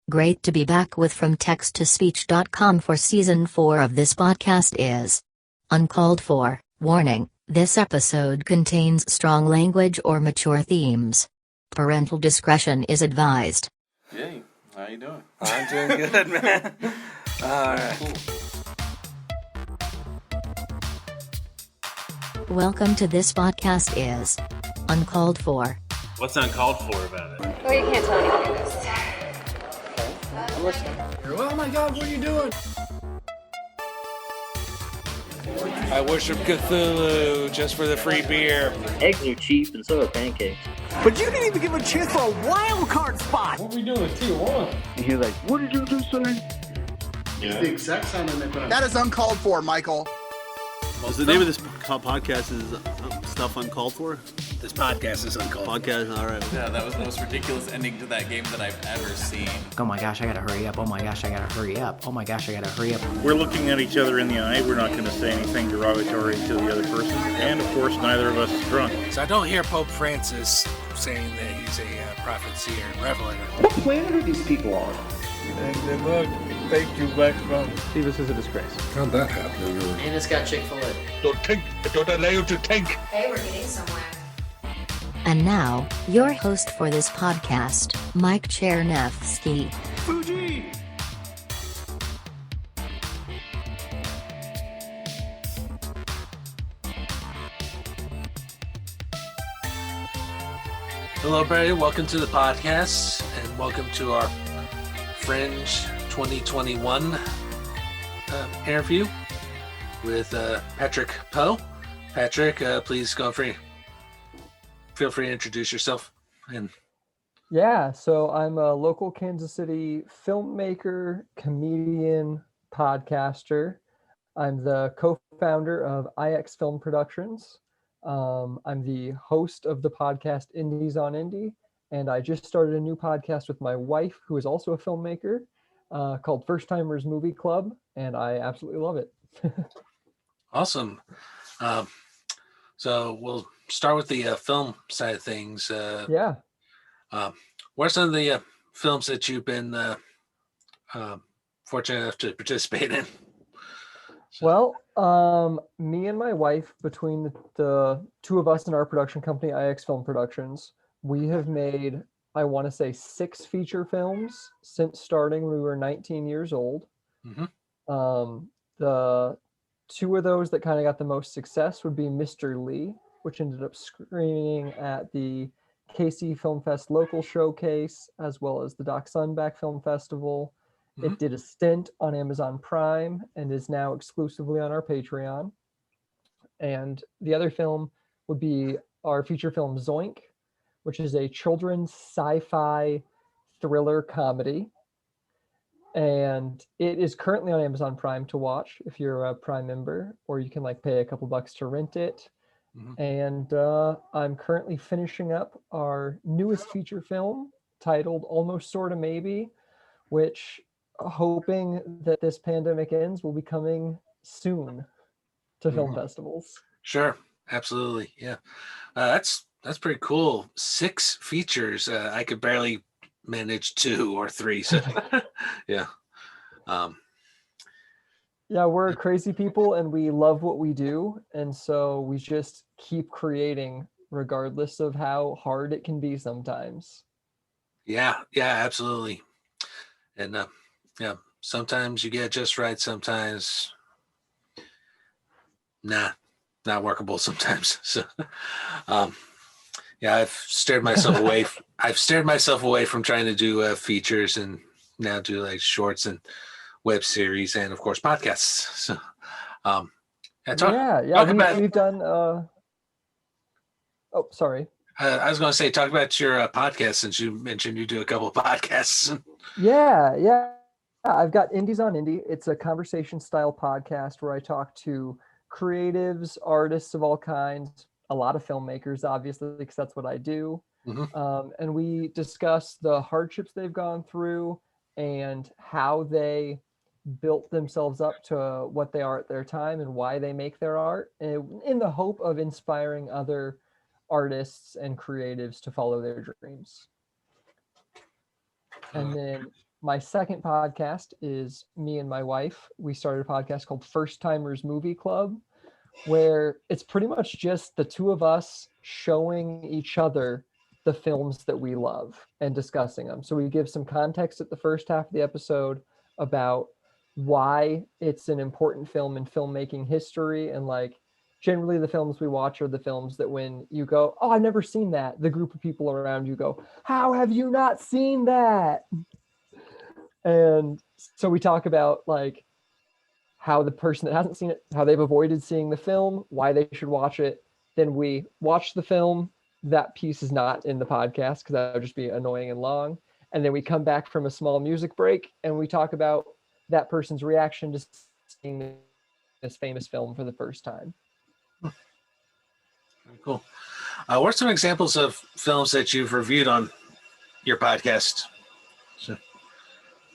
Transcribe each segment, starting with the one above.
Great to be back with FromTextToSpeech.com for Season 4 of this podcast is uncalled for. Warning, this episode contains strong language or mature themes. Parental discretion is advised. Hey, how you doing? I'm doing good, man. Alright. Cool. Welcome to this podcast is uncalled for. What's uncalled for about it? Oh, you can't tell anything in this. I'm listening. Oh my god, what are you doing? I worship Cthulhu just for the free beer. Eggs are cheap and so are pancakes. But you didn't even give a chance for a wild card spot! What are we doing with Tier 1? And you're like, what did you just say? Yeah. The exact sound they put on. That is uncalled for, Michael. Well, the name of this podcast is Stuff Uncalled For? This podcast is uncalled for. Podcast, alright. Yeah, that was the most ridiculous ending to that game that I've ever seen. Oh my gosh, I gotta hurry up. Oh my gosh, I gotta hurry up. Oh my gosh, I gotta hurry up. We're looking at each other in the eye. We're not going to say anything derogatory to the other person. And, of course, neither of us is drunk. So I don't hear Pope Francis saying that he's a prophet, seer, and revelator. What planet are these people on? And the Lord, thank you back from. See, this is a disgrace. How'd that happen? And it's got Chick-fil-A. Don't allow you to think. Hey, we're getting somewhere. And now, your host for this podcast, Mike Chernevsky. Fuji! Hello, everybody. Welcome to the podcast, and welcome to our Fringe 2021 interview with Patrick Poe. Patrick, please feel free to introduce yourself. And Yeah, so I'm a local Kansas City filmmaker, comedian, podcaster. I'm the co-founder of IX Film Productions. I'm the host of the podcast Indies on Indie, and I just started a new podcast with my wife, who is also a filmmaker, called First Timers Movie Club, and I absolutely love it. awesome. So we'll start with the film side of things. Yeah. What are some of the films that you've been fortunate enough to participate in? Well, me and my wife, between the two of us in our production company, IX Film Productions, we have made, I want to say, 6 feature films since starting when we were 19 years old. Mm-hmm. The 2 of those that kind of got the most success would be Mr. Lee, which ended up screening at the KC Film Fest local showcase, as well as the Doc Sunback Film Festival. Mm-hmm. It did a stint on Amazon Prime and is now exclusively on our Patreon. And the other film would be our feature film Zoink, which is a children's sci-fi thriller comedy. And it is currently on Amazon Prime to watch if you're a Prime member, or you can pay a couple bucks to rent it. Mm-hmm. And I'm currently finishing up our newest feature film titled Almost Sorta Maybe, which, hoping that this pandemic ends, will be coming soon to film festivals. Sure, absolutely, yeah. That's pretty cool. 6 features. I could barely manage 2 or 3. So, yeah. Yeah, we're crazy people and we love what we do, and so we just keep creating regardless of how hard it can be sometimes. Yeah, absolutely. And yeah, sometimes you get it just right, sometimes not workable sometimes. So yeah, I've steered myself away from trying to do features, and now do shorts and web series and of course podcasts. So we've done oh, sorry. I was going to say, talk about your podcast, since you mentioned you do a couple of podcasts. Yeah. I've got Indies on Indie. It's a conversation style podcast where I talk to creatives, artists of all kinds, a lot of filmmakers, obviously, because that's what I do. Mm-hmm. And we discuss the hardships they've gone through and how they built themselves up to what they are at their time and why they make their art, in the hope of inspiring other artists and creatives to follow their dreams. And then My second podcast is me and my wife. We started a podcast called First Timers Movie Club, where it's pretty much just the two of us showing each other the films that we love and discussing them. So we give some context at the first half of the episode about why it's an important film in filmmaking history, and like generally the films we watch are the films that when you go, oh, I've never seen that, the group of people around you go, how have you not seen that? And so we talk about like how the person that hasn't seen it, how they've avoided seeing the film, why they should watch it. Then we watch the film. That piece is not in the podcast because that would just be annoying and long. And then we come back from a small music break and we talk about that person's reaction to seeing this famous film for the first time. Cool. What are some examples of films that you've reviewed on your podcast?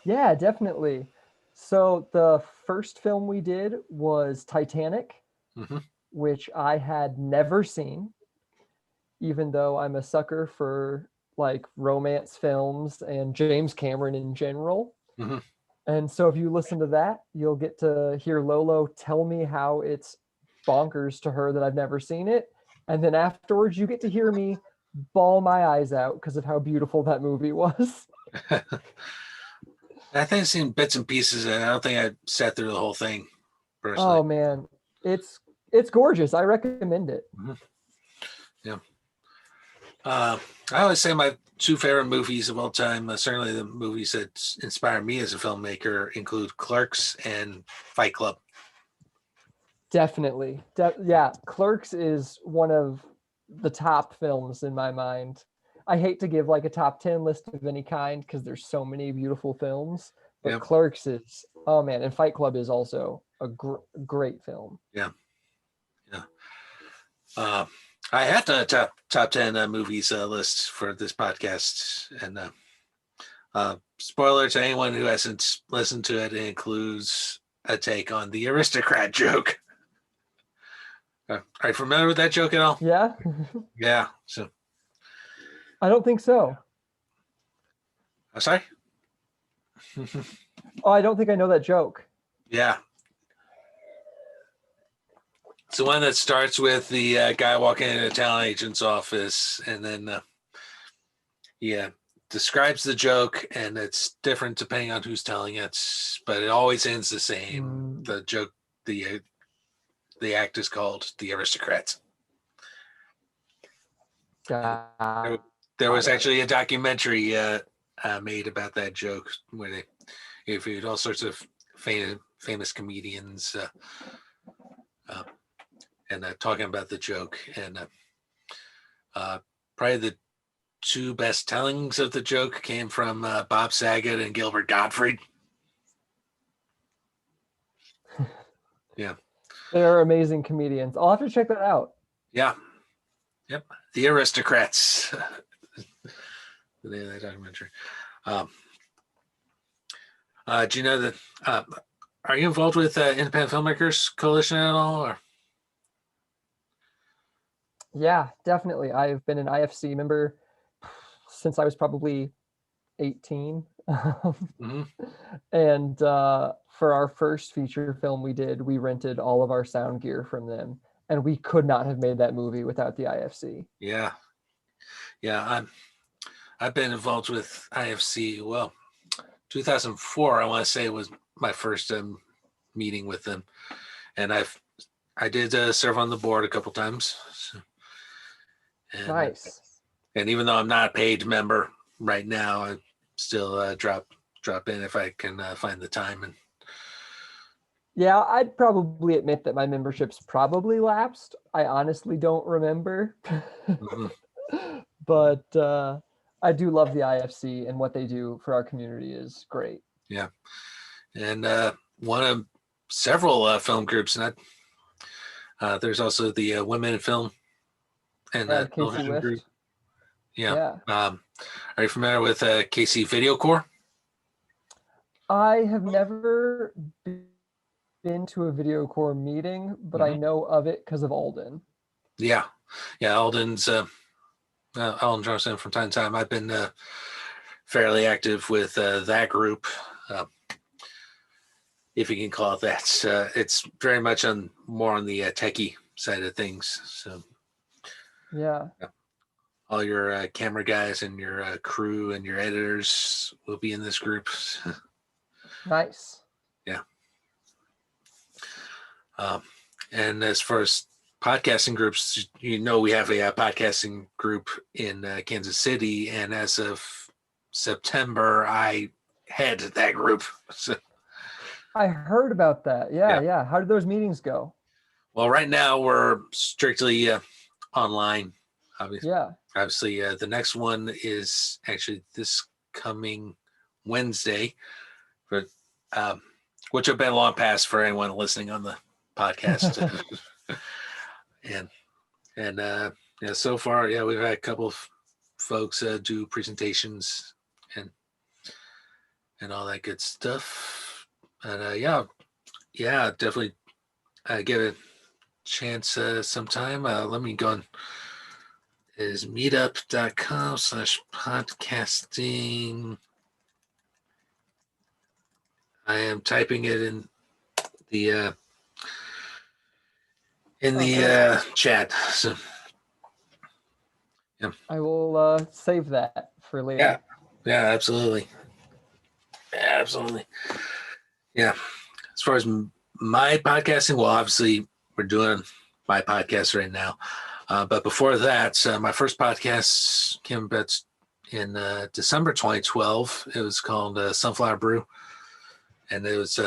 Yeah, definitely. So the first film we did was Titanic, which I had never seen, even though I'm a sucker for like romance films and James Cameron in general. And so if you listen to that, you'll get to hear Lolo tell me how it's bonkers to her that I've never seen it. And then afterwards, you get to hear me bawl my eyes out because of how beautiful that movie was. I think I've seen bits and pieces, and I don't think I sat through the whole thing personally. Oh man, it's gorgeous. I recommend it. Yeah. I always say my two favorite movies of all time, certainly the movies that inspired me as a filmmaker, include Clerks and Fight Club. Definitely. Yeah, Clerks is one of the top films in my mind. I hate to give like a top 10 list of any kind because there's so many beautiful films, but Clerks is, oh man, and Fight Club is also a great film. Yeah. I had the top 10 movies list for this podcast, and spoiler to anyone who hasn't listened to it, it includes a take on the aristocrat joke. Are you familiar with that joke at all? Yeah. Yeah. So I don't think so. I'm sorry? Oh, I don't think I know that joke. Yeah. It's the one that starts with the guy walking into a talent agent's office, and then describes the joke, and it's different depending on who's telling it, but it always ends the same. The joke, the act is called The Aristocrats. There was actually a documentary made about that joke where they interviewed all sorts of famous comedians and talking about the joke. And probably the two best tellings of the joke came from Bob Saget and Gilbert Gottfried. Yeah. They're amazing comedians. I'll have to check that out. Yeah. Yep. The Aristocrats. The name of that documentary. Do you know that? Are you involved with Independent Filmmakers Coalition at all? Or? Yeah, definitely. I've been an IFC member since I was probably 18. And for our first feature film we did, we rented all of our sound gear from them, and we could not have made that movie without the IFC. Yeah. I've been involved with IFC. Well, 2004, I want to say, was my first meeting with them, and I did serve on the board a couple times. So, nice. And even though I'm not a paid member right now, I still drop in if I can find the time. And yeah, I'd probably admit that my membership's probably lapsed. I honestly don't remember. But I do love the IFC, and what they do for our community is great. Yeah. And one of several film groups, and there's also the Women in Film and television group. Yeah. Are you familiar with KC Video Corps? I have never been to a Video Corps meeting, but I know of it because of Alden. Yeah, Alden's Alden Johnson from time to time. I've been fairly active with that group, if you can call it that. It's very much more on the techie side of things. So Yeah. all your camera guys and your crew and your editors will be in this group. Nice. Yeah. And as far as podcasting groups, we have a podcasting group in Kansas City, and as of September, I head that group. So, I heard about that. Yeah. How did those meetings go? well, right now we're strictly online. Obviously, Yeah. Obviously, the next one is actually this coming Wednesday, for which have been long past for anyone listening on the podcast. and so far, we've had a couple of folks do presentations and all that good stuff. And definitely give it a chance sometime. Let me go on. Is meetup.com/podcasting. I am typing it in the chat. So yeah. I will save that for later. Yeah, absolutely. Yeah, absolutely. Yeah. As far as my podcasting, well, obviously we're doing my podcast right now. But before that, my first podcast came about in December 2012. It was called Sunflower Brew. And it was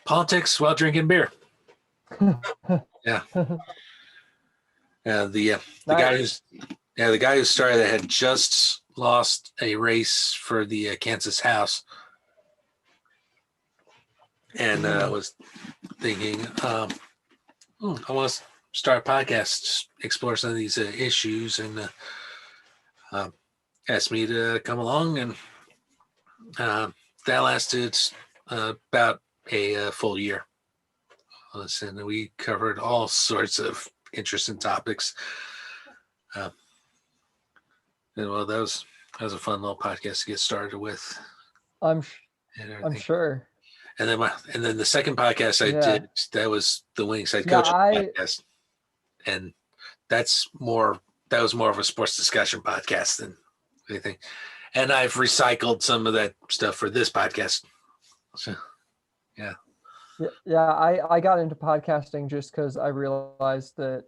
politics while drinking beer. Yeah. The guy who started it had just lost a race for the Kansas House, and was thinking, I want to start a podcast, explore some of these issues, and asked me to come along, and that lasted about a full year. And we covered all sorts of interesting topics. And well, that was a fun little podcast to get started with. I'm sure. And then the second podcast I did, that was the Winning Side Coach podcast, and that was more of a sports discussion podcast than anything. And I've recycled some of that stuff for this podcast. So, yeah. Yeah, I got into podcasting just because I realized that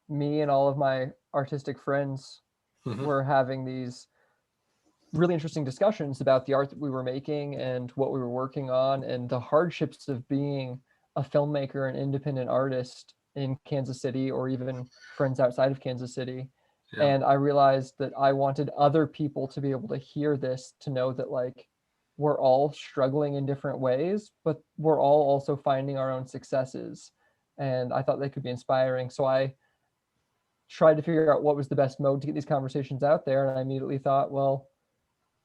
me and all of my artistic friends were having these really interesting discussions about the art that we were making and what we were working on and the hardships of being a filmmaker and independent artist in Kansas City or even friends outside of Kansas City. Yeah. And I realized that I wanted other people to be able to hear this, to know that like we're all struggling in different ways, but we're all also finding our own successes. And I thought they could be inspiring. So I tried to figure out what was the best mode to get these conversations out there. And I immediately thought, well,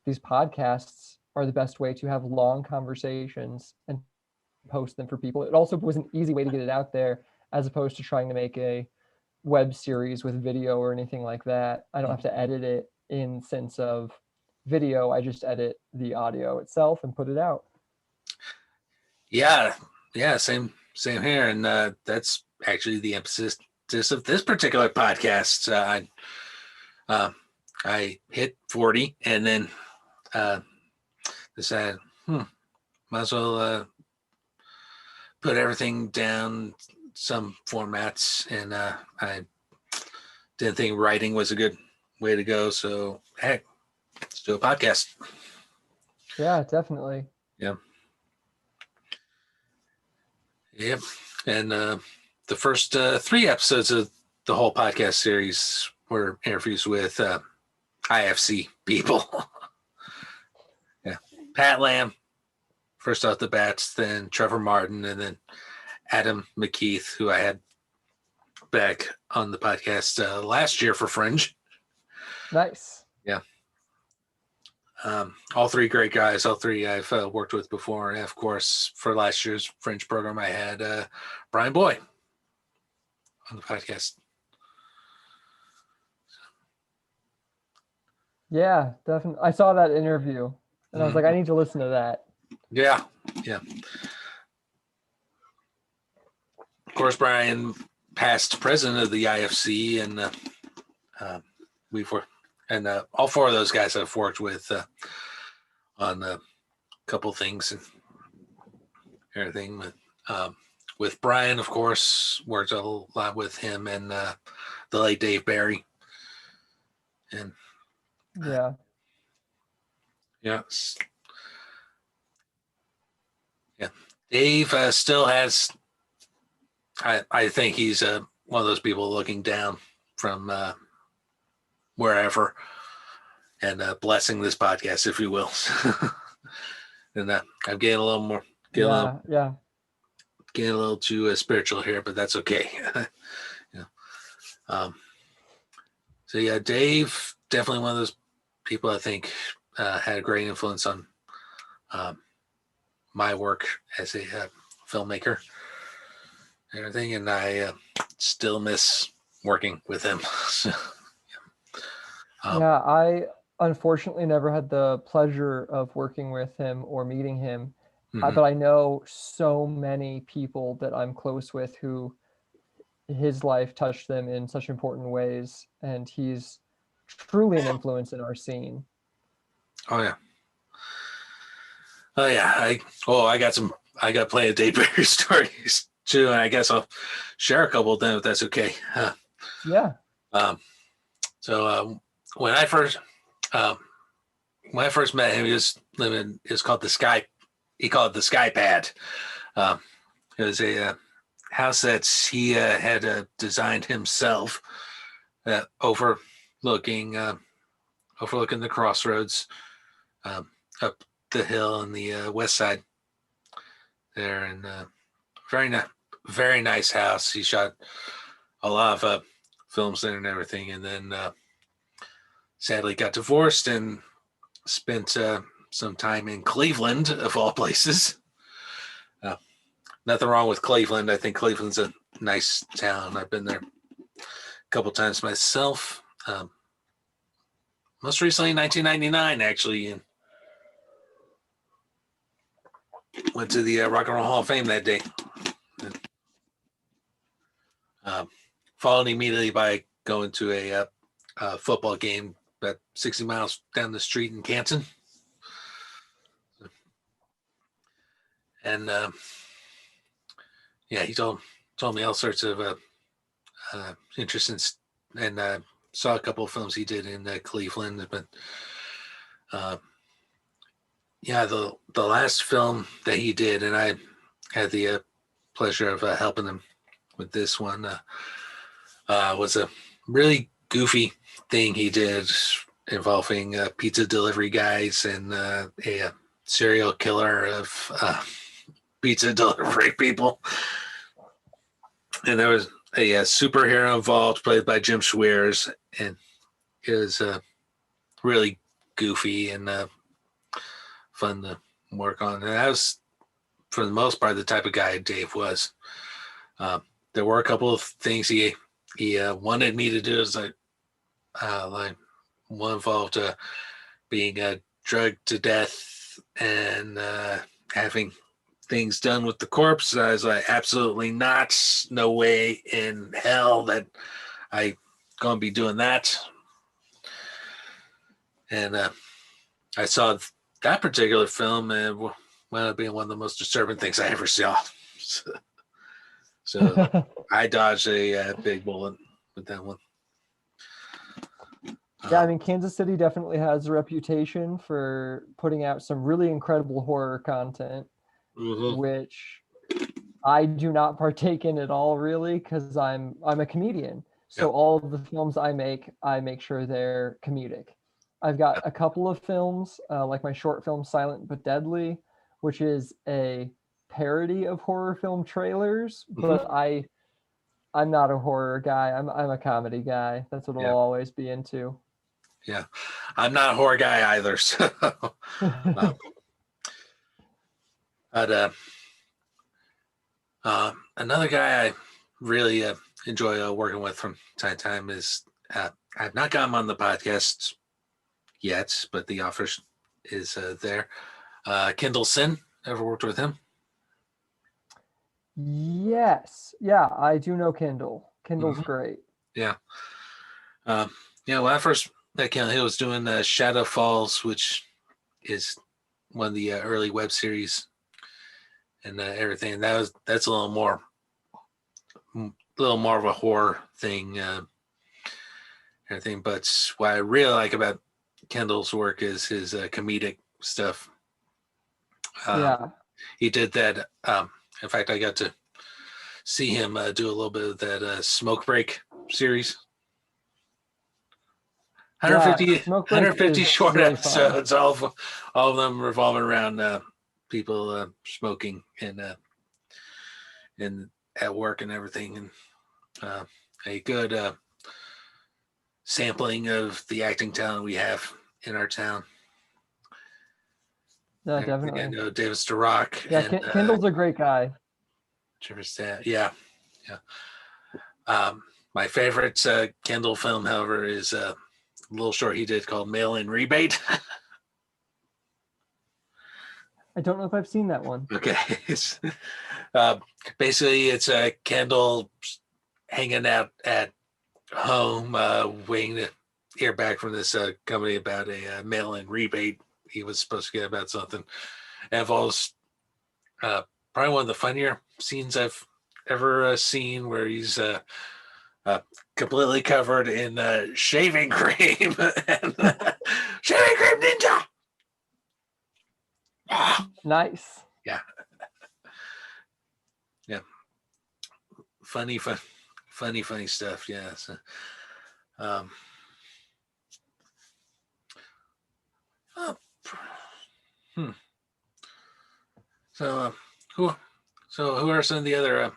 these podcasts are the best way to have long conversations and post them for people. It also was an easy way to get it out there as opposed to trying to make a web series with video or anything like that. I don't have to edit it in sense of video. I just edit the audio itself and put it out. Yeah, same here. And that's actually the emphasis of this particular podcast. I hit 40 and then decided, might as well put everything down some formats, and I didn't think writing was a good way to go. So heck, let's do a podcast. Yeah, definitely. Yeah. Yep. And the first 3 episodes of the whole podcast series were interviews with IFC people. Yeah. Pat Lamb, first off the bats, then Trevor Martin, and then Adam McKeith, who I had back on the podcast last year for Fringe. Nice. Yeah. All 3 great guys, all 3 I've worked with before. And of course, for last year's Fringe program, I had Brian Boy on the podcast. Yeah, definitely. I saw that interview and I was like, I need to listen to that. Yeah. Of course, Brian, past president of the IFC, and all four of those guys I've worked with on a couple things and everything. With Brian, of course, worked a lot with him and the late Dave Barry. And yeah. Dave still has. I think he's one of those people looking down from wherever and blessing this podcast, if you will. And I'm getting a little more, getting a little too spiritual here, but that's okay. So yeah, Dave, definitely one of those people I think had a great influence on my work as a filmmaker and everything, and I still miss working with him. I unfortunately never had the pleasure of working with him or meeting him, but I know so many people that I'm close with who his life touched them in such important ways, and he's truly an influence in our scene. I got plenty of Dave Barry stories too, and I guess I'll share a couple of them if that's okay. So when I first met him, he was living. It was called the Sky. He called it the Sky Pad. It was a house that he had designed himself, overlooking the crossroads, up the hill on the west side there, and very nice house. He shot a lot of films there and everything, and then sadly got divorced and spent some time in Cleveland, of all places. Nothing wrong with Cleveland. I think Cleveland's a nice town. I've been there a couple times myself. Most recently in 1999, actually, and went to the Rock and Roll Hall of Fame that day. Followed immediately by going to a football game about 60 miles down the street in Canton. And he told me all sorts of interesting, and saw a couple of films he did in Cleveland. But the last film that he did, and I had the pleasure of helping him with this one, was a really goofy thing he did involving pizza delivery guys and a serial killer of pizza delivery people. And there was a superhero involved, played by Jim Schweers, and it was really goofy and fun to work on. And that was, for the most part, the type of guy Dave was. There were a couple of things he wanted me to do. Is like one involved being drugged to death and having things done with the corpse. I was like, absolutely not. No way in hell that I gonna be doing that. And I saw that particular film and wound up being one of the most disturbing things I ever saw. So I dodged a big bullet with that one. Yeah, I mean, Kansas City definitely has a reputation for putting out some really incredible horror content, which I do not partake in at all, really, because I'm a comedian. So all of the films I make sure they're comedic. I've got a couple of films, like my short film Silent But Deadly, which is a parody of horror film trailers, but I'm not a horror guy. I'm a comedy guy. That's what I'll always be into. Yeah, I'm not a horror guy either. So, but another guy I really enjoy working with from time to time is I've not got him on the podcast yet, but the offer is there. Kendall Sin, ever worked with him? Yes. Yeah, I do know Kendall. Kendall's great. Yeah. When I first met Kendall, he was doing Shadow Falls, which is one of the early web series and everything. That's a little more of a horror thing, everything. But what I really like about Kendall's work is his comedic stuff. He did that. In fact, I got to see him do a little bit of that Smoke Break series. 150 short really episodes, all of them revolving around people smoking and at work and everything, and a good sampling of the acting talent we have in our town. No, definitely. I know Davis DeRock. Yeah, and, Kendall's a great guy. Yeah. My favorite Kendall film, however, is a little short he did called Mail-In Rebate. I don't know if I've seen that one. Okay. Basically, it's Kendall hanging out at home, waiting to hear back from this company about a mail-in rebate he was supposed to get about something. It involves probably one of the funnier scenes I've ever seen, where he's completely covered in shaving cream. And, shaving cream ninja! Nice. Yeah. Funny stuff. Yeah. So, who are some of the other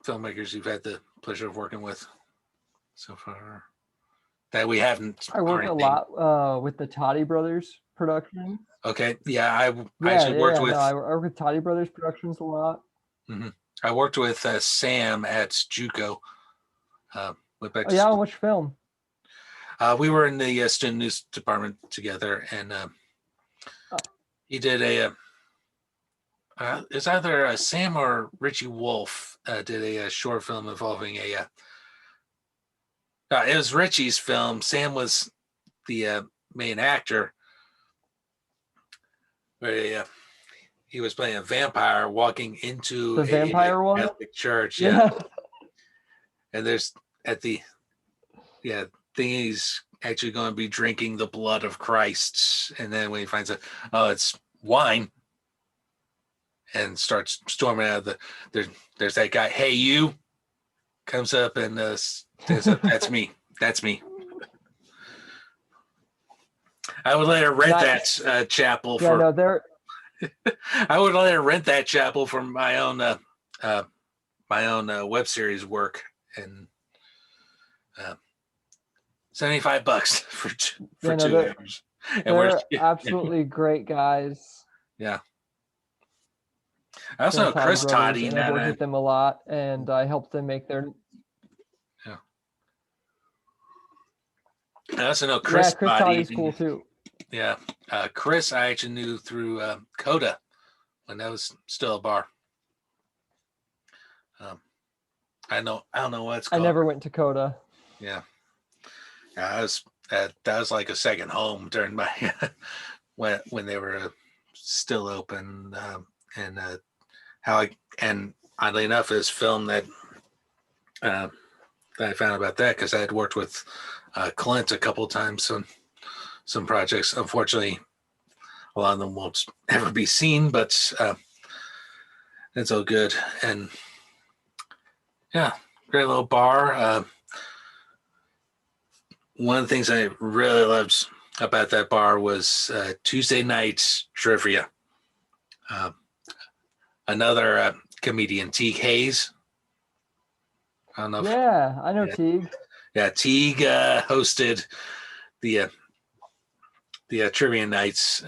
filmmakers you've had the pleasure of working with so far that we haven't? I work a lot with the Toddy Brothers production. Okay. Yeah. I actually worked with. No, I work with Toddy Brothers Productions a lot. Mm-hmm. I worked with Sam at JUCO. Went back to which film? We were in the student news department together, and he did it's either Sam or Richie Wolf did a short film involving it was Richie's film. Sam was the main actor, where he was playing a vampire walking into the vampire one Catholic church. Yeah. And there's he's actually going to be drinking the blood of Christ, and then when he finds out, it's wine, and starts storming out of there's that guy, hey you, comes up and stands up, that's me. I would let her rent that chapel for. No, they're. I would let her rent that chapel for my own web series work, and $75 for 2 years. And they're absolutely great guys. Yeah. I also know Chris Toddy. And I work with them a lot, and I help them make their. Yeah. I also know Chris. Yeah, Chris Toddy's cool too. Yeah, Chris, I actually knew through Coda when that was still a bar. I don't know what it's called. I never went to Coda. Yeah, that was like a second home during my when they were still open, and oddly enough, this film that I found about that, because I had worked with Clint a couple of times on some projects. Unfortunately, a lot of them won't ever be seen, but it's all good. And yeah, great little bar. One of the things I really loved about that bar was Tuesday night trivia. Another comedian, Teague Hayes. I don't know. I know Teague. Yeah, Teague hosted the trivia nights.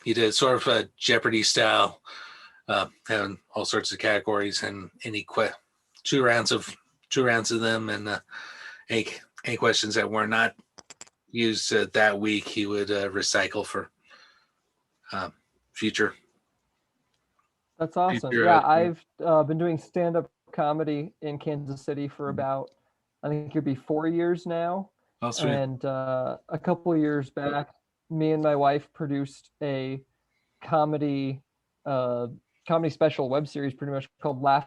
He did sort of a Jeopardy style, having all sorts of categories and two rounds of them, and any questions that were not, use that week he would recycle for future. That's awesome. future, Yeah, I've been doing stand-up comedy in Kansas City for about, I think it'd be 4 years now. Oh, sweet. And a couple of years back, me and my wife produced a comedy special web series, pretty much called Laugh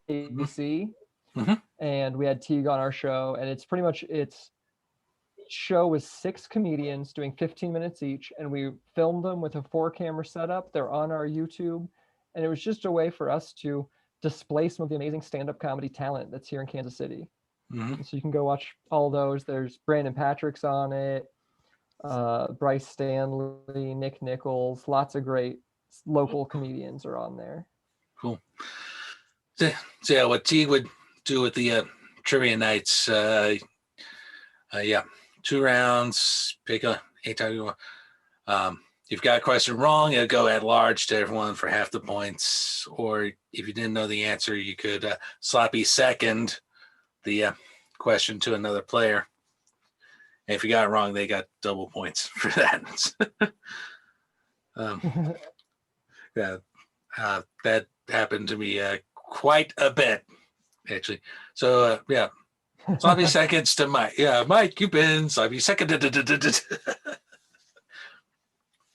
ABC. And we had Teague on our show, and it's each show was 6 comedians doing 15 minutes each, and we filmed them with a 4-camera setup. They're on our YouTube, and it was just a way for us to display some of the amazing stand-up comedy talent that's here in Kansas City. So you can go watch all those. There's Brandon Patrick's on it, Bryce Stanley, Nick Nichols, lots of great local comedians are on there. Cool. So yeah, what Teague would do with the trivia nights, 2 rounds, pick a time you want. You've got a question wrong, it'll go at large to everyone for half the points. Or if you didn't know the answer, you could sloppy second the question to another player. And if you got it wrong, they got double points for that. That happened to me quite a bit, actually. So sloppy seconds to Mike. Yeah, Mike, you've been sloppy second.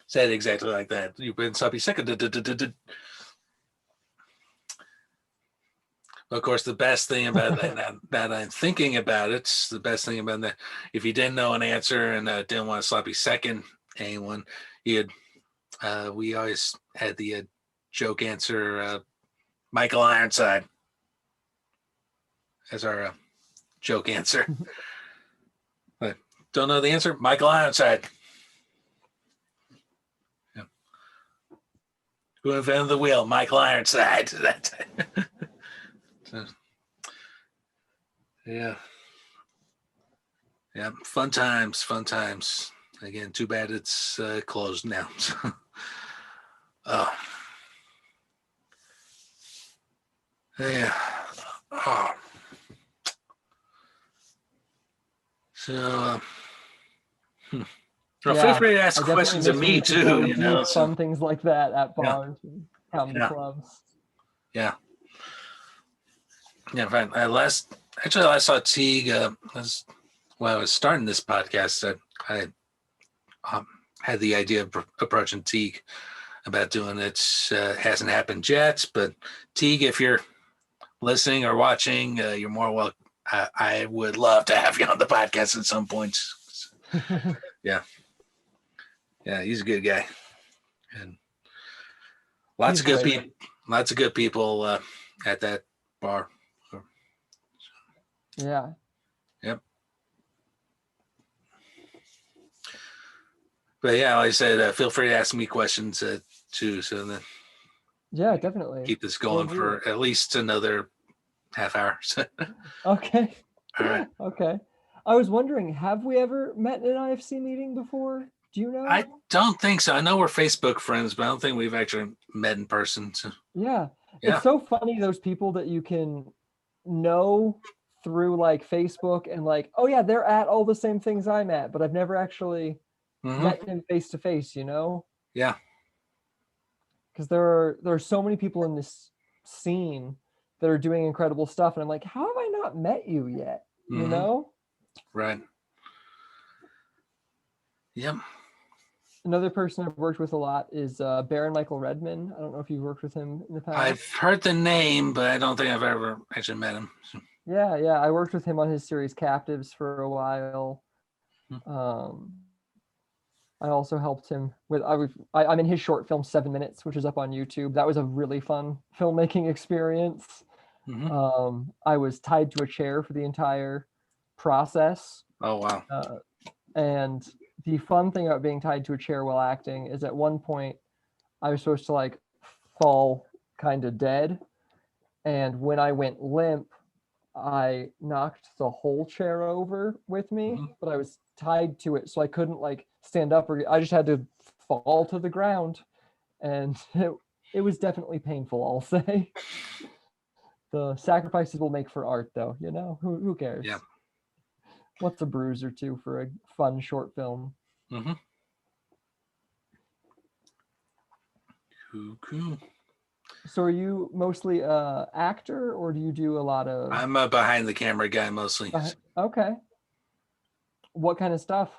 Said exactly like that. You've been sloppy second. Of course, the best thing about that, that I'm thinking about it, the best thing about that, if you didn't know an answer and didn't want to sloppy second anyone, we always had the joke answer, Michael Ironside, as our joke answer. But don't know the answer? Michael Ironside. Yeah. Who invented the wheel? Michael Ironside. Yeah. Fun times. Again, too bad it's closed now. Yeah. Oh. So, feel free to ask questions of me too. Fun things like that at bars, and comedy clubs. Yeah. Yeah, fine. I saw Teague when I was starting this podcast. I had the idea of approaching Teague about doing it. Hasn't happened yet, but Teague, if you're listening or watching, you're more welcome. I would love to have you on the podcast at some point. Yeah, he's a good guy, and lots of good people at that bar. Yeah. Yep. But yeah, like I said, feel free to ask me questions too. So then, definitely keep this going for at least another half hour. Okay. All right. Okay. I was wondering, have we ever met in an IFC meeting before? Do you know? I don't think so. I know we're Facebook friends, but I don't think we've actually met in person. So. Yeah. It's so funny, those people that you can know through like Facebook and like, oh yeah, they're at all the same things I'm at, but I've never actually met them face to face, Yeah. Because there are so many people in this scene that are doing incredible stuff, and I'm like, how have I not met you yet? Right. Yep. Another person I've worked with a lot is Baron Michael Redman. I don't know if you've worked with him in the past. I've heard the name, but I don't think I've ever actually met him. Yeah. I worked with him on his series Captives for a while. I also helped him with, I'm in his short film 7 Minutes, which is up on YouTube. That was a really fun filmmaking experience. I was tied to a chair for the entire process. Oh, wow. And the fun thing about being tied to a chair while acting is at one point I was supposed to like fall kind of dead. And when I went limp, I knocked the whole chair over with me, but I was tied to it. So I couldn't like stand up, or I just had to fall to the ground. And it was definitely painful, I'll say. The sacrifices we'll make for art, though, who cares? Yeah. What's a bruise or two for a fun short film? Mm-hmm. Cool. So are you mostly a actor, or do you do a lot of... I'm a behind the camera guy mostly. Okay. What kind of stuff?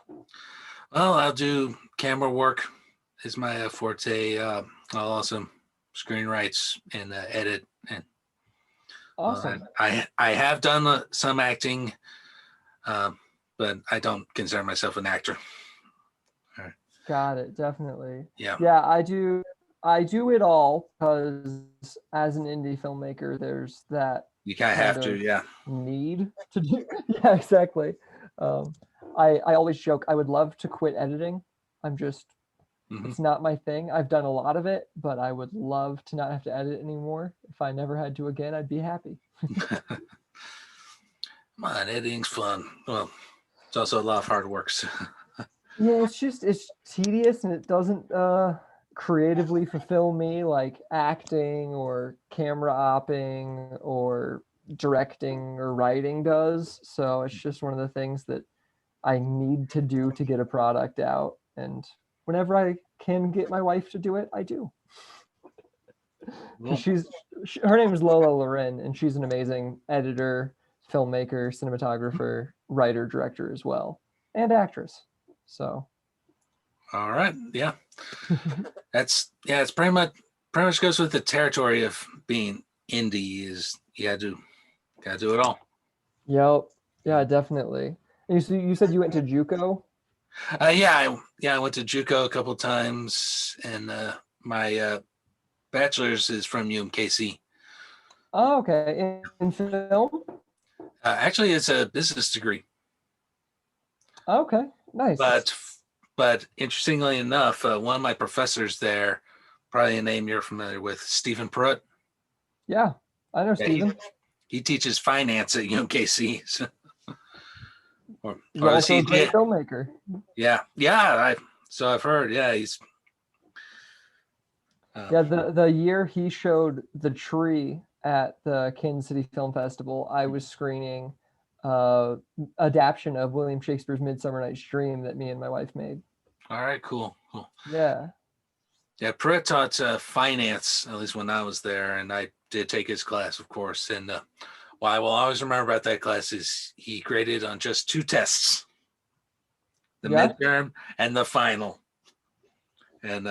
Well, I'll do camera work is my forte. I'll also screenwrites and edit. And awesome. I have done some acting, but I don't consider myself an actor. Right. Got it. Definitely. Yeah. Yeah, I do it all because as an indie filmmaker, there's that you kind of have to, need to do. Yeah, exactly. I always joke I would love to quit editing. I'm just it's not my thing. I've done a lot of it, but I would love to not have to edit anymore. If I never had to again, I'd be happy. Come on, editing's fun. Well, it's also a lot of hard work. So. Yeah, it's tedious and it doesn't creatively fulfill me like acting or camera opping or directing or writing does. So it's just one of the things that I need to do to get a product out. And whenever I can get my wife to do it, I do. Her name is Lola Loren, and she's an amazing editor, filmmaker, cinematographer, writer, director as well, and actress. So. All right. Yeah. It's pretty much goes with the territory of being indie is you gotta do it all. Yep. Yeah, definitely. And you said you went to JUCO? I went to JUCO a couple times, and my bachelor's is from UMKC. Oh, okay. In film? Actually, it's a business degree. Okay, nice. But interestingly enough, one of my professors there, probably a name you're familiar with, Stephen Pruitt. Yeah, I know Stephen. He teaches finance at UMKC. So. He's also a great filmmaker. Yeah. So I've heard. Yeah, he's. The year he showed The Tree at the Kansas City Film Festival, I was screening adaptation of William Shakespeare's Midsummer Night's Dream that me and my wife made. All right, cool. Yeah. Yeah, Pruitt taught finance, at least when I was there, and I did take his class, of course. And what I will always remember about that class is he graded on just 2 tests, the midterm and the final. And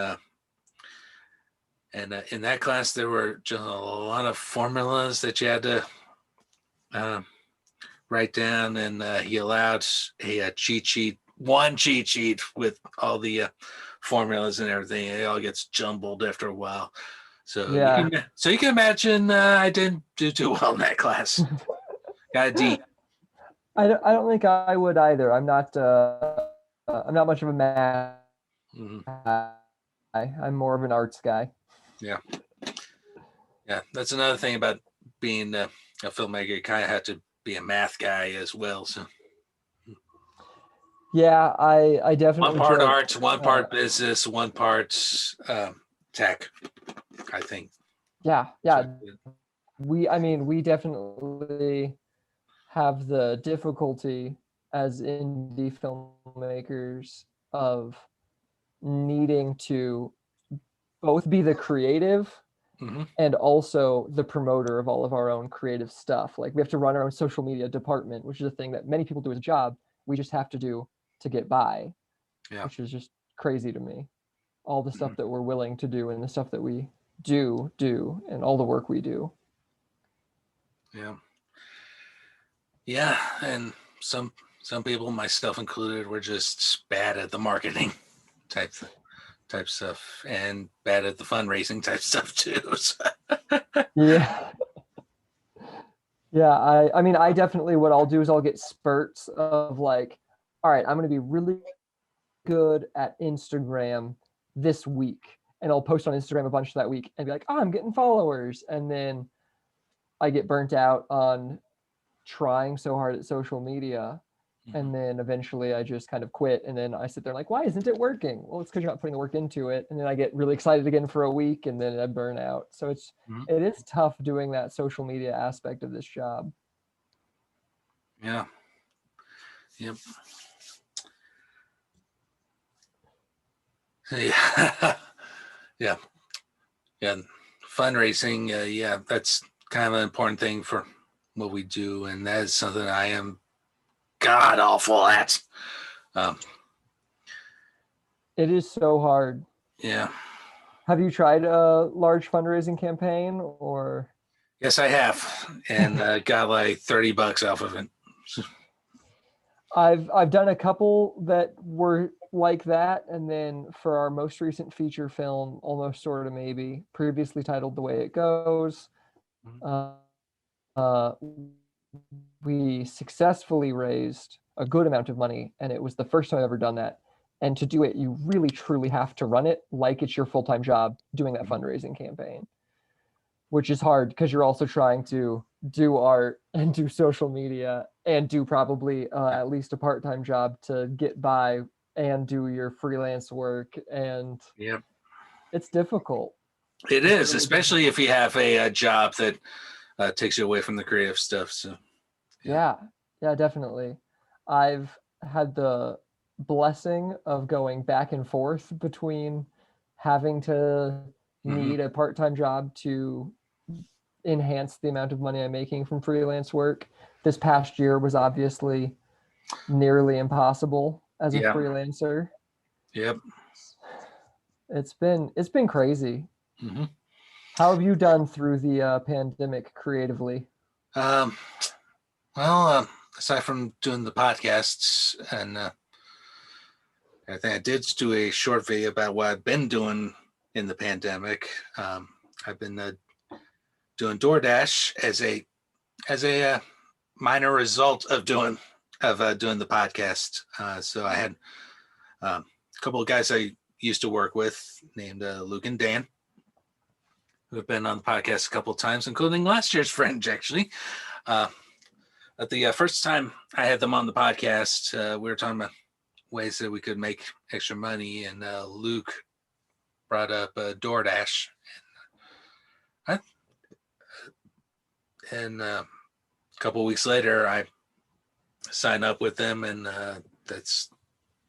in that class, there were just a lot of formulas that you had to write down, and he allowed a cheat sheet, one cheat sheet with all the formulas and everything. It all gets jumbled after a while. So you can imagine I didn't do too well in that class. Got a D. I don't think I would either. I'm not much of a math guy. I'm more of an arts guy. Yeah. That's another thing about being a filmmaker. You kind of have to be a math guy as well. So. Yeah, I definitely. One part arts, one part business, one part tech, I think. Yeah. We definitely have the difficulty as indie filmmakers of needing to both be the creative and also the promoter of all of our own creative stuff. Like we have to run our own social media department, which is a thing that many people do as a job. We just have to do to get by, which is just crazy to me. All the stuff that we're willing to do and the stuff that we do and all the work we do. Yeah, and some people, myself included, were just bad at the marketing type stuff and bad at the fundraising type stuff too. So. I definitely, what I'll do is I'll get spurts of like, all right, I'm going to be really good at Instagram this week. And I'll post on Instagram a bunch that week and be like, oh, I'm getting followers. And then I get burnt out on trying so hard at social media. And then eventually I just kind of quit. And then I sit there like, why isn't it working? Well, it's because you're not putting the work into it. And then I get really excited again for a week and then I burn out. So it is tough doing that social media aspect of this job. Yep. Yeah. Yeah. Yeah. Fundraising. Yeah. That's kind of an important thing for what we do. And that is something I am god awful at. It is so hard. Yeah. Have you tried a large fundraising campaign or? Yes, I have, and got like $30 off of it. I've done a couple that were like that, and then for our most recent feature film, Almost Sorta Maybe, previously titled The Way It Goes, uh, we successfully raised a good amount of money, and it was the first time I've ever done that. And to do it, you really truly have to run it like it's your full-time job doing that fundraising campaign, which is hard because you're also trying to do art and do social media and do probably at least a part-time job to get by and do your freelance work. And Yep. It's difficult. It is, especially if you have a job that takes you away from the creative stuff. So yeah, definitely. I've had the blessing of going back and forth between having to need a part-time job to enhance the amount of money I'm making from freelance work. This past year was obviously nearly impossible as a freelancer. Yep. It's been crazy. How have you done through the pandemic creatively? Well, aside from doing the podcasts, and I think I did do a short video about what I've been doing in the pandemic. I've been doing DoorDash as a minor result of doing the podcast. So I had a couple of guys I used to work with named Luke and Dan, who have been on the podcast a couple of times, including last year's Fringe, actually. At the first time I had them on the podcast, we were talking about ways that we could make extra money, and Luke brought up DoorDash. And a couple of weeks later, I signed up with them, and that's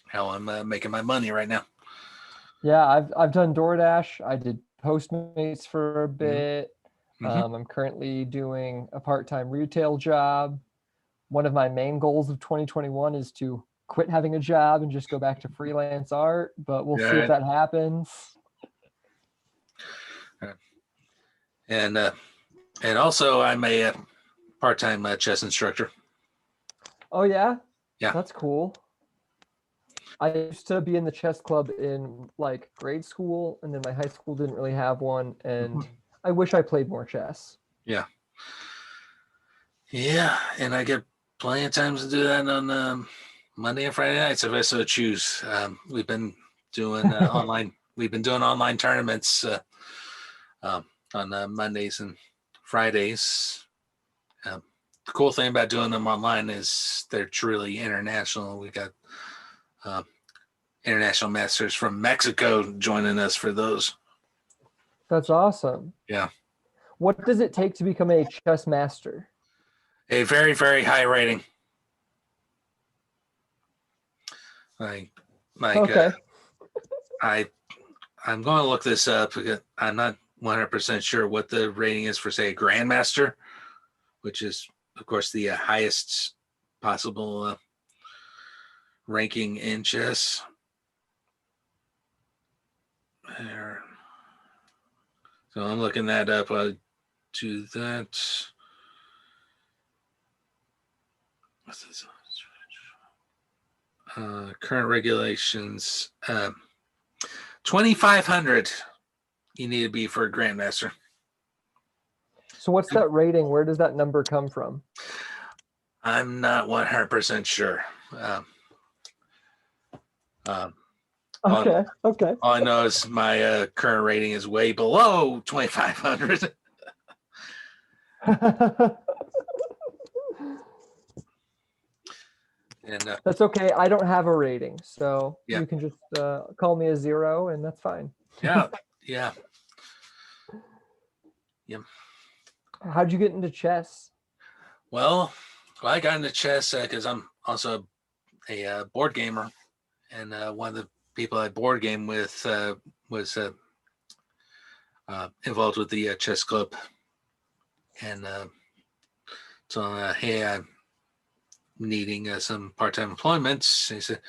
how I'm making my money right now. Yeah, I've done DoorDash. I did Postmates for a bit. I'm currently doing a part-time retail job. One of my main goals of 2021 is to quit having a job and just go back to freelance art, but we'll see if that happens. And also, I'm a part-time chess instructor. Oh yeah? Yeah. That's cool. I used to be in the chess club in like grade school, and then my high school didn't really have one, and I wish I played more chess. Yeah. Yeah, and I get plenty of times to do that on Monday and Friday nights if I so choose. We've been doing online tournaments on Mondays and Fridays. The cool thing about doing them online is they're truly international. We got international masters from Mexico joining us for those. That's awesome. Yeah. What does it take to become a chess master? A very, very high rating. Okay. I'm going to look this up because I'm not 100% sure what the rating is for, say, a grandmaster, which is, of course, the highest possible ranking in chess. There. So I'm looking that up. I'll do that. What's this? Current regulations. 2,500 you need to be for a grandmaster. So what's that rating? Where does that number come from? I'm not 100% sure. Okay. All I know is my current rating is way below 2,500. And that's okay. I don't have a rating, so yeah. You can just call me a 0, and that's fine. Yeah. How'd you get into chess? Well, I got into chess because I'm also a a board gamer, and one of the people I board game with was involved with the chess club, and so hey, I'm needing some part-time employment. He said,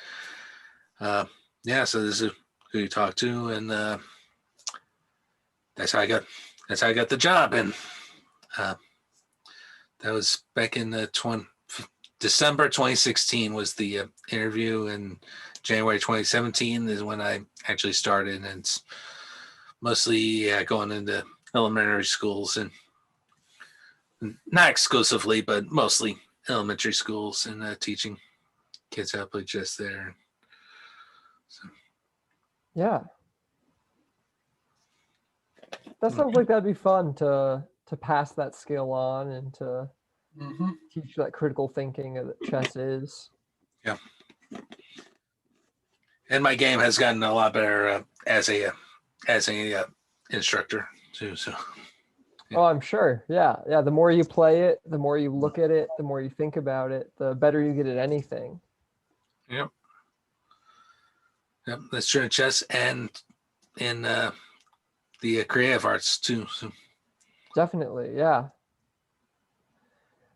yeah, so this is who you talk to, and that's how I got the job, and that was back in December 2016 was the interview, and January 2017 is when I actually started, and it's mostly going into elementary schools, and not exclusively, but mostly elementary schools, and teaching kids how to play chess there. So. Yeah. That sounds like that'd be fun to pass that skill on and to teach that critical thinking that chess is. Yeah. And my game has gotten a lot better as a instructor too. So. Yeah. Oh, I'm sure. Yeah. Yeah. The more you play it, the more you look at it, the more you think about it, the better you get at anything. Yep. Yep. That's true in chess and in the creative arts too. So. Definitely. Yeah.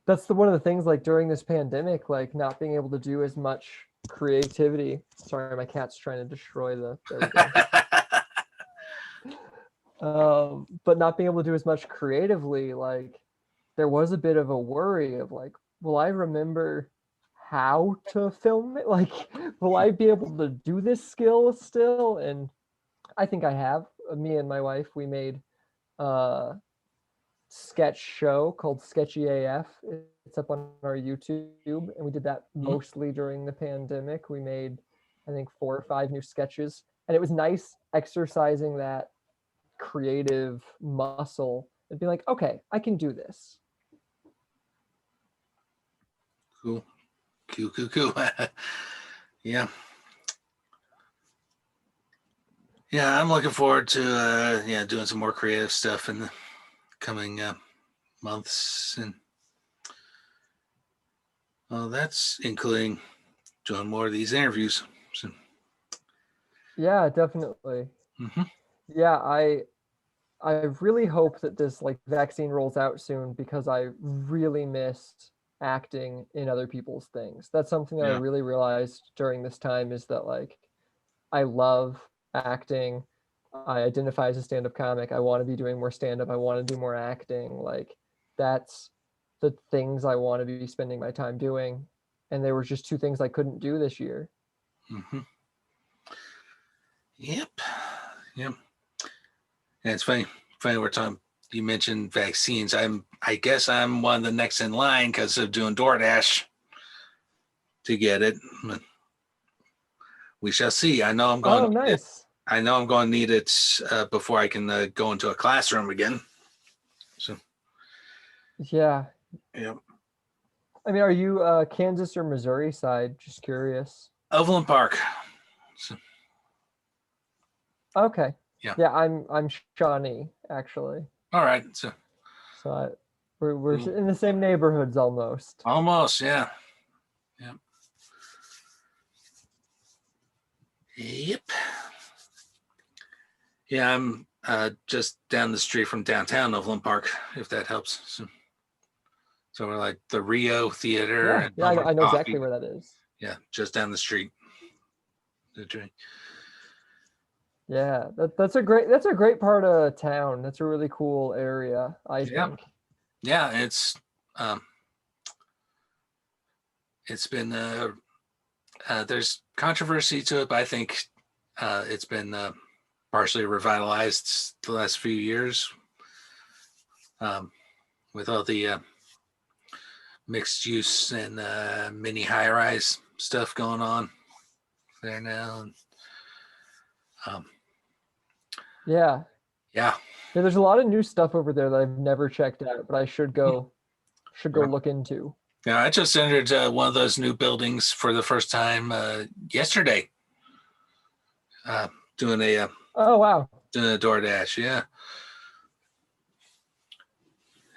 That's one of the things, like during this pandemic, like not being able to do as much creativity. Sorry, my cat's trying to destroy there we go. But not being able to do as much creatively, like there was a bit of a worry of like, will I remember how to film it? Like, will I be able to do this skill still? And I think I have. Me and my wife, we made sketch show called Sketchy AF. It's up on our YouTube, and we did that mostly during the pandemic. We made, I think, 4 or 5 new sketches, and it was nice exercising that creative muscle and be like, okay, I can do this. Cool. Yeah. Yeah, I'm looking forward to doing some more creative stuff in the coming months, and that's including doing more of these interviews. So. Yeah, definitely. Yeah, I really hope that this like vaccine rolls out soon, because I really missed acting in other people's things. That's something that I really realized during this time, is that like I love acting. I identify as a stand-up comic. I want to be doing more stand-up. I want to do more acting. Like that's the things I want to be spending my time doing. And there was just 2 things I couldn't do this year. Yep. And it's funny we're talking, you mentioned vaccines. I guess I'm one of the next in line because of doing DoorDash to get it. We shall see. I know I'm going. Oh, nice. I know I'm going to need it before I can go into a classroom again. So. Yeah. Yep. I mean, are you Kansas or Missouri side? Just curious. Overland Park. So. Okay. Yeah. Yeah, I'm Shawnee, actually. All right. So we're in the same neighborhoods almost. Almost, yeah. Yep. Yeah, I'm just down the street from downtown Overland Park, if that helps. So we're like the Rio Theater. Yeah, I know exactly where that is. Yeah, just down the street. Yeah, that's a great part of town. That's a really cool area, I think. Yeah, it's been there's controversy to it, but I think it's been partially revitalized the last few years with all the mixed use and mini high-rise stuff going on there now. And, yeah, there's a lot of new stuff over there that I've never checked out, but I should go look into. Yeah, I just entered one of those new buildings for the first time yesterday. Doing a oh wow, doing a DoorDash, yeah.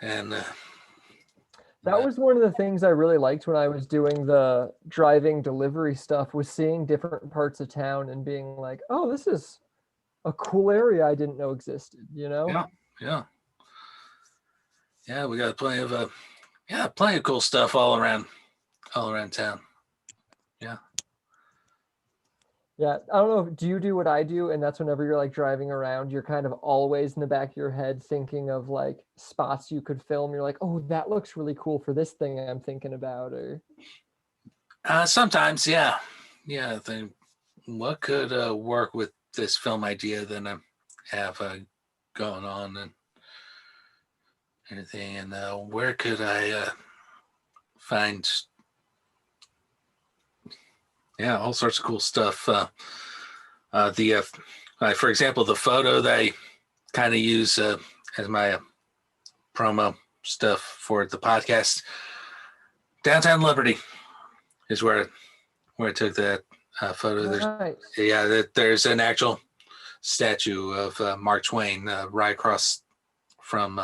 And That was one of the things I really liked when I was doing the driving delivery stuff, was seeing different parts of town and being like, oh, this is a cool area I didn't know existed, you know? Yeah, we got plenty of cool stuff all around town. Yeah. Yeah, I don't know. Do you do what I do? And that's whenever you're like driving around, you're kind of always in the back of your head thinking of like spots you could film. You're like, oh, that looks really cool for this thing I'm thinking about. Or Sometimes, yeah. I think what could work with this film idea that I have going on and anything, and where could I find all sorts of cool stuff. For example, the photo that I kind of use as my promo stuff for the podcast, downtown Liberty is where I took that photo. Nice. There's an actual statue of Mark Twain right across from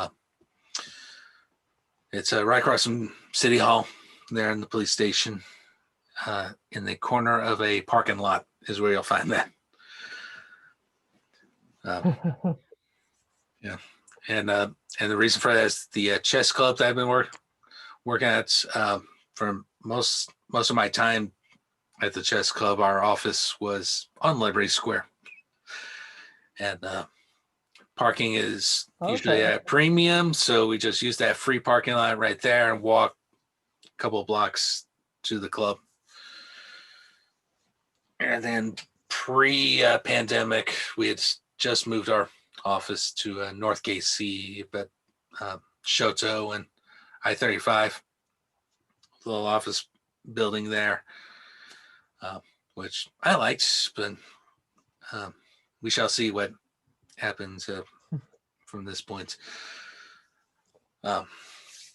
right across from City Hall, there in the police station. In the corner of a parking lot is where you'll find that. And the reason for that is the chess club that I've been working at for most of my time at the chess club. Our office was on Liberty Square, and parking is usually at premium, so we just use that free parking lot right there and walk a couple of blocks to the club. And then pre-pandemic, we had just moved our office to Northgate C, but Shoto and I-35, little office building there, which I liked, but we shall see what happens from this point. I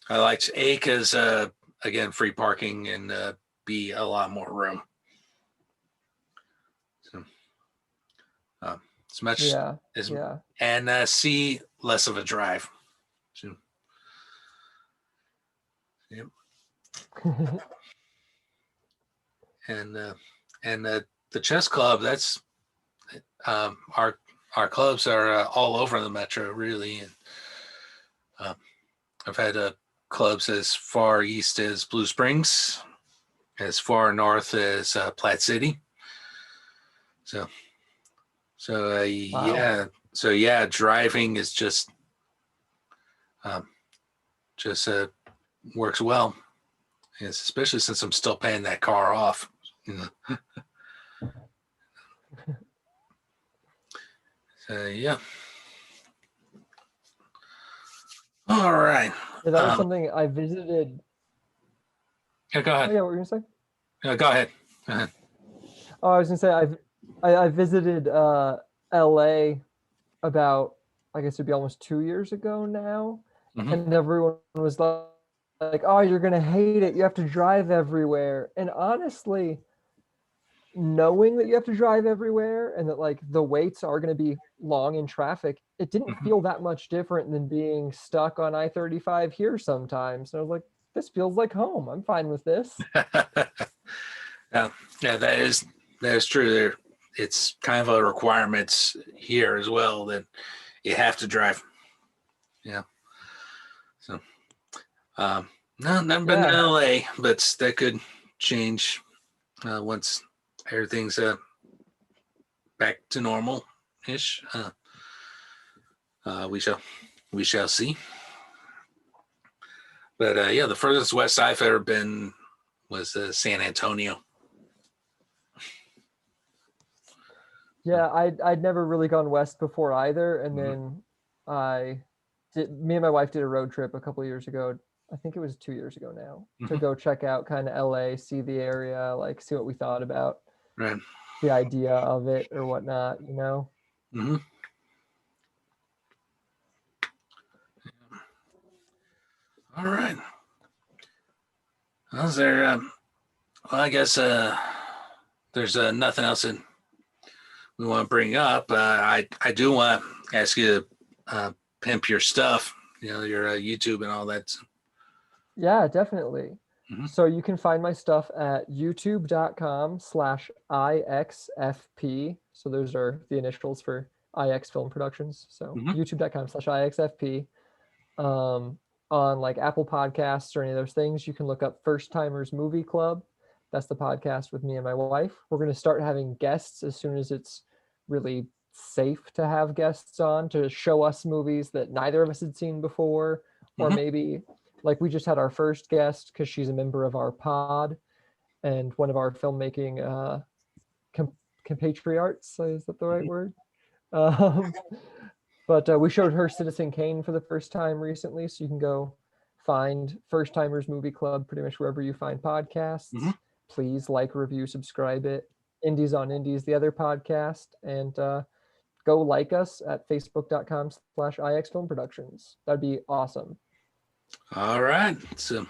liked A because, again, free parking, and B, a lot more room. As much and C, less of a drive. So, yep. and the chess club, that's our clubs are all over the metro, really, and I've had clubs as far east as Blue Springs, as far north as Platte City. Driving is just works well, yes, especially since I'm still paying that car off. Yeah. All right. Yeah, that was something I visited. Yeah, go ahead. Oh, yeah, what were you gonna say? Yeah, go ahead. Oh, I was gonna say I visited LA about, I guess it'd be almost 2 years ago now, and everyone was like, "Oh, you're gonna hate it. You have to drive everywhere." And honestly, knowing that you have to drive everywhere and that like the waits are going to be long in traffic, it didn't feel that much different than being stuck on I-35 here sometimes. And I was like, this feels like home. I'm fine with this. Yeah, that is true. There, it's kind of a requirement here as well that you have to drive. Yeah. So, never been to LA, but that could change once everything's back to normal-ish. We shall see. But the furthest west I've ever been was San Antonio. Yeah, I'd never really gone west before either, and then me and my wife did a road trip a couple of years ago. I think it was 2 years ago now, to go check out kind of LA, see the area, like see what we thought about the idea of it or whatnot, you know? Mm-hmm. All right. Well, is there, I guess there's nothing else that we want to bring up. I do want to ask you to pimp your stuff, your YouTube and all that. Yeah, definitely. Mhm. So you can find my stuff at youtube.com/IXFP. So those are the initials for IX Film Productions. So Mhm. youtube.com/IXFP. On like Apple Podcasts or any of those things, you can look up First Timers Movie Club. That's the podcast with me and my wife. We're going to start having guests as soon as it's really safe to have guests on to show us movies that neither of us had seen before, or Mhm. maybe like we just had our first guest because she's a member of our pod and one of our filmmaking compatriots. Is that the right word? Um, but we showed her Citizen Kane for the first time recently, so you can go find First Timers Movie Club pretty much wherever you find podcasts. Mhm. Please like, review, subscribe it. Indies on Indies, the other podcast, and go like us at facebook.com/IX Film Productions. That'd be awesome. All right. So,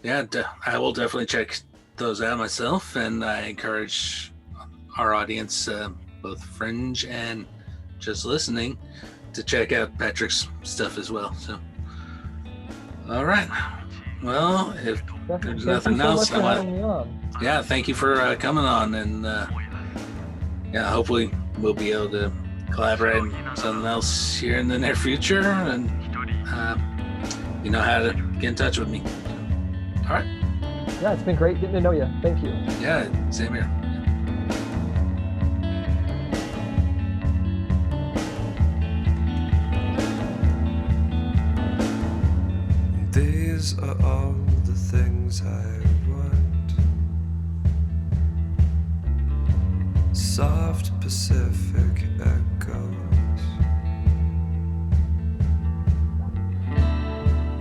yeah, I will definitely check those out myself, and I encourage our audience, both Fringe and just listening, to check out Patrick's stuff as well. So, all right. Well, if there's nothing else, yeah, thank you for coming on, and yeah, hopefully we'll be able to collaborate on something else here in the near future, and you know how to get in touch with me. All right. Yeah, it's been great getting to know you. Thank you. Yeah, same here. These are all the things I want. Soft Pacific echoes.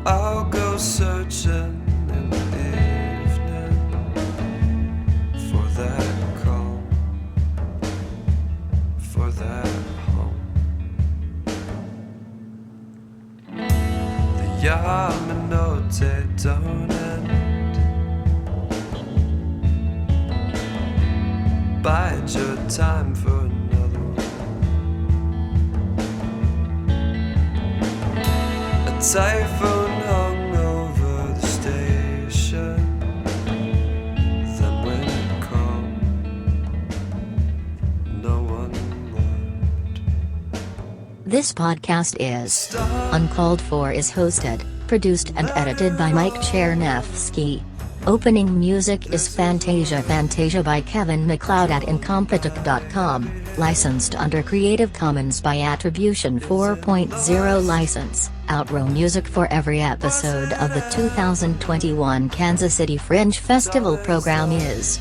I'll go searching in the evening for that calm, for that home. The Yamanote don't end. Bide your time for another one. A typhoon hung over the station. Then when it come, no one left. This podcast is Uncalled For is hosted, produced and edited by Mike Chernevsky. Opening music is Fantasia Fantasia by Kevin MacLeod at incompetech.com, licensed under Creative Commons by Attribution 4.0 license. Outro music for every episode of the 2021 Kansas City Fringe Festival program is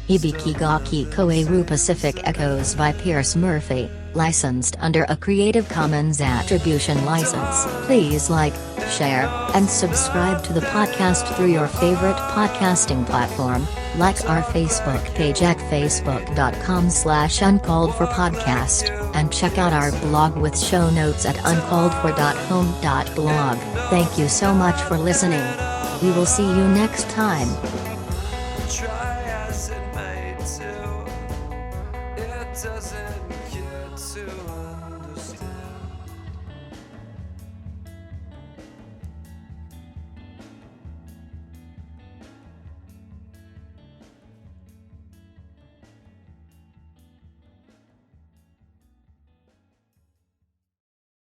Hibiki Gaki Koeiru Pacific Echoes by Pierce Murphy, licensed under a Creative Commons Attribution license. Please like, share, and subscribe to the podcast through your favorite podcasting platform. Like our Facebook page at facebook.com/uncalledforpodcast, and check out our blog with show notes at uncalledfor.home.blog. Thank you so much for listening. We will see you next time. Try as it may do, it doesn't get to